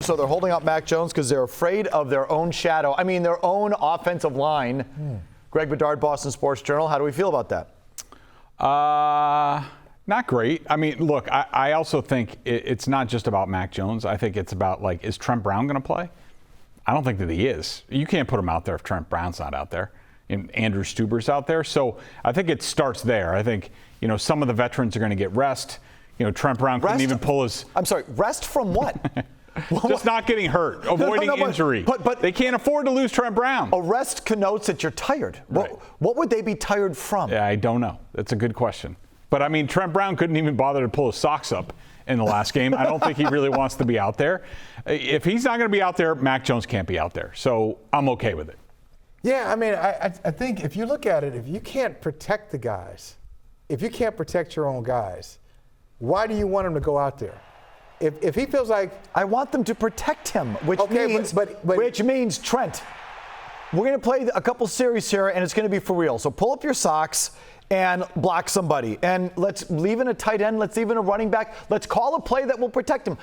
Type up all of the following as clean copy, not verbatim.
So they're holding out Mac Jones because they're afraid of their own shadow. I mean, their own offensive line. Greg Bedard, Boston Sports Journal. How do we feel about that? Not great. I mean, look, I also think it's not just about Mac Jones. I think it's about, like, is Trent Brown going to play? I don't think that he is. You can't put him out there if Trent Brown's not out there and Andrew Stuber's out there. So I think it starts there. I think, some of the veterans are going to get rest. Trent Brown couldn't even pull his... I'm sorry, rest from what? Just not getting hurt, avoiding injury. But they can't afford to lose Trent Brown. A rest connotes that you're tired. Right. What would they be tired from? Yeah, I don't know. That's a good question. But, I mean, Trent Brown couldn't even bother to pull his socks up in the last game. I don't think he really wants to be out there. If he's not going to be out there, Mac Jones can't be out there. So I'm okay with it. Yeah, I mean, I think if you look at it, if you can't protect the guys, if you can't protect your own guys, why do you want them to go out there? If he feels like... I want them to protect him, which means, Trent, we're going to play a couple series here, and it's going to be for real. So pull up your socks and block somebody. And let's leave in a tight end. Let's leave in a running back. Let's call a play that will protect him.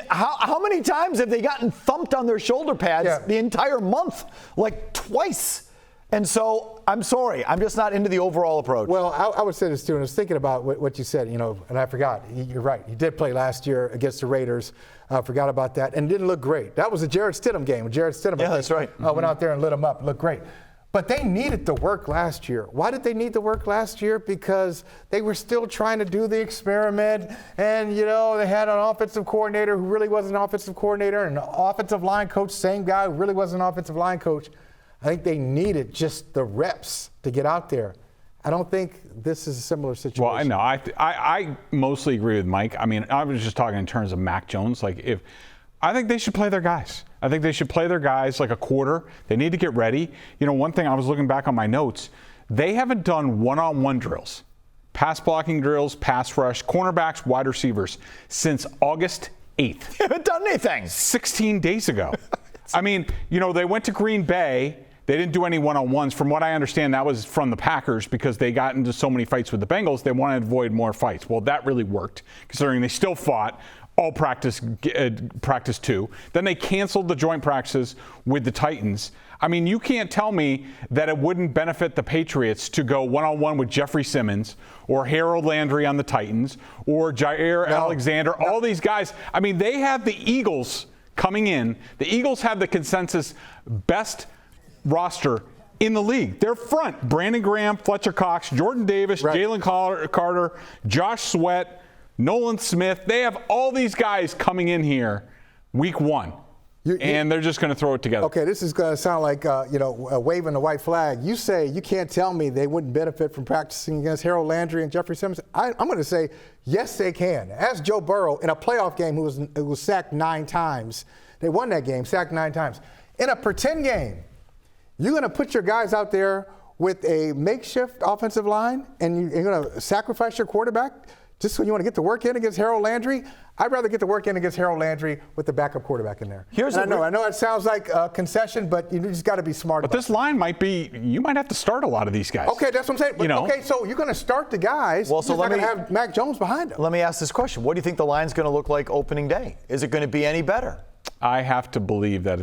How many times have they gotten thumped on their shoulder pads the entire month? Like twice. And so, I'm sorry, I'm just not into the overall approach. Well, I would say this too, and I was thinking about what you said, and I forgot. You're right. He did play last year against the Raiders. I forgot about that, and didn't look great. That was a Jarrett Stidham game. Jarrett Stidham, that's right. Went out there and lit him up. Looked great. But they needed the work last year. Why did they need the work last year? Because they were still trying to do the experiment, and they had an offensive coordinator who really wasn't an offensive coordinator, and an offensive line coach, same guy who really wasn't an offensive line coach. I think they needed just the reps to get out there. I don't think this is a similar situation. Well, I know. I mostly agree with Mike. I mean, I was just talking in terms of Mac Jones. I think they should play their guys. I think they should play their guys like a quarter. They need to get ready. One thing, I was looking back on my notes. They haven't done one-on-one drills, pass blocking drills, pass rush, cornerbacks, wide receivers since August 8th. They haven't done anything. 16 days ago. I mean, they went to Green Bay. They didn't do any one-on-ones. From what I understand, that was from the Packers because they got into so many fights with the Bengals. They wanted to avoid more fights. Well, that really worked, considering they still fought all practice 2. Then they canceled the joint practices with the Titans. I mean, you can't tell me that it wouldn't benefit the Patriots to go one-on-one with Jeffrey Simmons or Harold Landry on the Titans or Jair Alexander, all these guys. I mean, they have the Eagles coming in. The Eagles have the consensus best roster in the league. They're front. Brandon Graham, Fletcher Cox, Jordan Davis, Jalen Carter, Josh Sweat, Nolan Smith. They have all these guys coming in here week 1. And they're just going to throw it together. Okay, this is going to sound like, waving the white flag. You say you can't tell me they wouldn't benefit from practicing against Harold Landry and Jeffrey Simmons. I'm going to say, yes, they can. Ask Joe Burrow in a playoff game who was sacked 9 times. They won that game, sacked 9 times. In a pretend game, you're going to put your guys out there with a makeshift offensive line and you're going to sacrifice your quarterback just so you want to get to work in against Harold Landry? I'd rather get to work in against Harold Landry with the backup quarterback in there. I know it sounds like a concession, but you just got to be smart about it. But this line you might have to start a lot of these guys. Okay, that's what I'm saying. Okay, so you're going to start the guys. Well, so you're going to have Mac Jones behind him. Let me ask this question. What do you think the line's going to look like opening day? Is it going to be any better? I have to believe that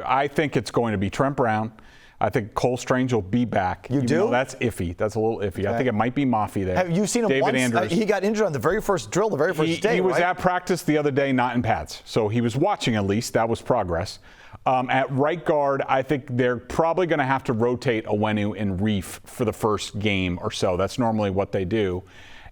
I think it's going to be Trent Brown. I think Cole Strange will be back. You do? That's iffy. That's a little iffy. Okay. I think it might be Mafi there. Have you seen him David once? Andrews. He got injured on the very first drill, the very first day, He was at practice the other day, not in pads. So he was watching at least. That was progress. At right guard, I think they're probably going to have to rotate Owenu and Reef for the first game or so. That's normally what they do.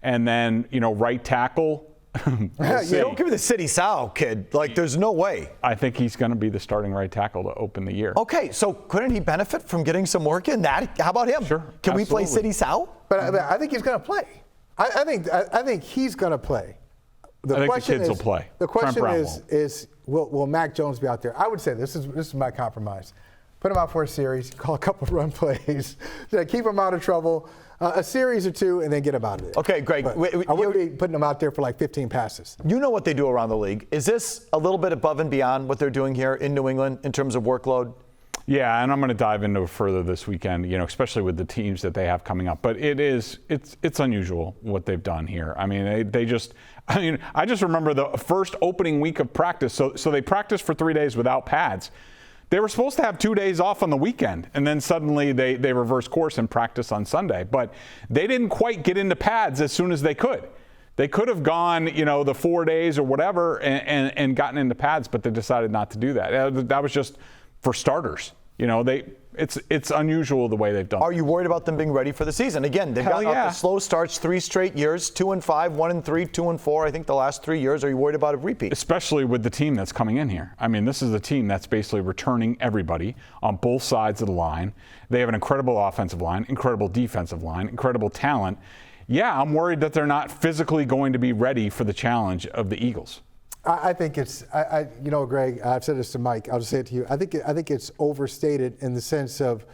And then, right tackle. You don't give me the City Sow, kid. There's no way. I think he's going to be the starting right tackle to open the year. Okay, so couldn't he benefit from getting some work in that? How about him? Sure. Can we play City Sow? But I think he's going to play. I think he's going to play. I think the kids will play. The question is will Mac Jones be out there? I would say this is my compromise. Put him out for a series, call a couple of run plays, keep him out of trouble. A series or 2, and then get him out of there. Okay, Greg. I wouldn't be putting them out there for 15 passes. You know what they do around the league. Is this a little bit above and beyond what they're doing here in New England in terms of workload? Yeah, and I'm going to dive into it further this weekend, especially with the teams that they have coming up. But it's unusual what they've done here. I mean, I just remember the first opening week of practice. So they practiced for 3 days without pads. They were supposed to have 2 days off on the weekend, and then suddenly they reversed course and practiced on Sunday. But they didn't quite get into pads as soon as they could. They could have gone, the 4 days or whatever and gotten into pads, but they decided not to do that. That was just for starters. It's unusual the way they've done it. Are you worried about them being ready for the season? Again, they've got off the slow starts 3 straight years, 2-5, 1-3, 2-4. I think the last 3 years. Are you worried about a repeat? Especially with the team that's coming in here. I mean, this is a team that's basically returning everybody on both sides of the line. They have an incredible offensive line, incredible defensive line, incredible talent. Yeah, I'm worried that they're not physically going to be ready for the challenge of the Eagles. I think it's, Greg, I've said this to Mike, I'll just say it to you. I think it's overstated in the sense of,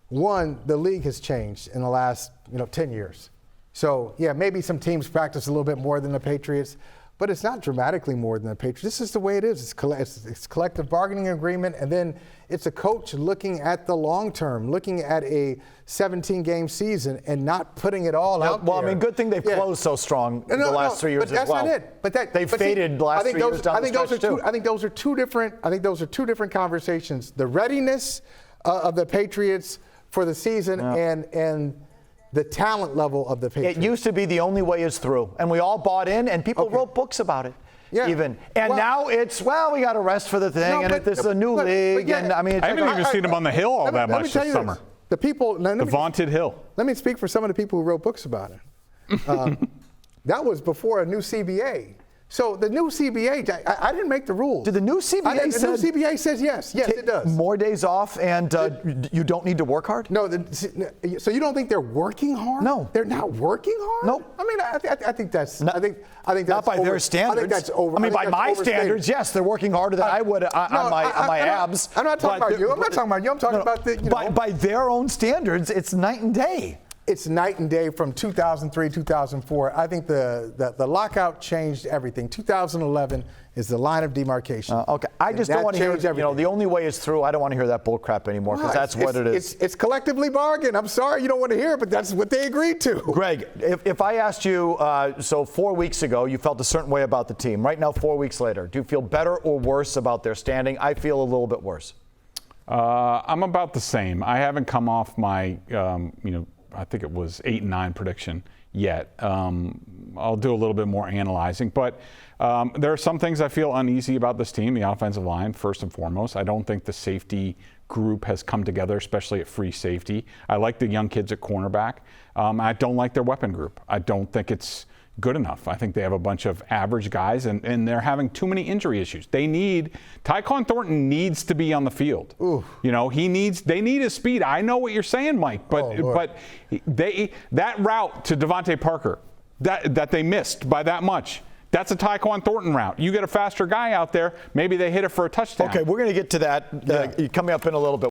one, the league has changed in the last, 10 years. So, yeah, maybe some teams practice a little bit more than the Patriots, but it's not dramatically more than the Patriots. This is the way it is. It's collective bargaining agreement, and then it's a coach looking at the long term, looking at a 17-game season and not putting it all out there. Well, I mean, good thing they've closed so strong the last 3 years as well. But that's not it. They've faded the last 3 years down the stretch too. I think those are two different conversations. The readiness of the Patriots for the season and the talent level of the Patriots. It used to be the only way is through, and we all bought in, and people wrote books about it. Yeah. Even. And now it's, we got to rest for the thing, this is a new league. Yeah, and I mean, I haven't even seen him on the Hill all that much this summer. The people, the vaunted Hill. Let me speak for some of the people who wrote books about it. That was before a new CBA. So the new CBA, I didn't make the rules. Did the new CBA The new CBA says yes. Yes, it does. More days off, and you don't need to work hard? No. So you don't think they're working hard? No. They're not working hard? No. I mean, I think that's. I think that's not by their standards. I think that's over. I mean, by my standards, yes, they're working harder than I would on my abs. I'm not talking about you. I'm not talking about you. I'm talking about the. By their own standards, it's night and day. It's night and day from 2003, 2004. I think the lockout changed everything. 2011 is the line of demarcation. Okay, I just don't want to hear. The only way is through. I don't want to hear that bull crap anymore because that's what it is. It's collectively bargained. I'm sorry you don't want to hear it, but that's what they agreed to. Greg, if I asked you, so 4 weeks ago you felt a certain way about the team. Right now, 4 weeks later, do you feel better or worse about their standing? I feel a little bit worse. I'm about the same. I haven't come off my, I think it was 8-9 prediction yet. I'll do a little bit more analyzing, but there are some things I feel uneasy about this team. The offensive line, first and foremost. I don't think the safety group has come together, especially at free safety. I like the young kids at cornerback. I don't like their weapon group. I don't think it's good enough. I think they have a bunch of average guys, and they're having too many injury issues. Tyquan Thornton needs to be on the field. Ooh. They need his speed. I know what you're saying, Mike, but that route to Devontae Parker that they missed by that much, that's a Tyquan Thornton route. You get a faster guy out there, maybe they hit it for a touchdown. Okay, we're going to get to that coming up in a little bit.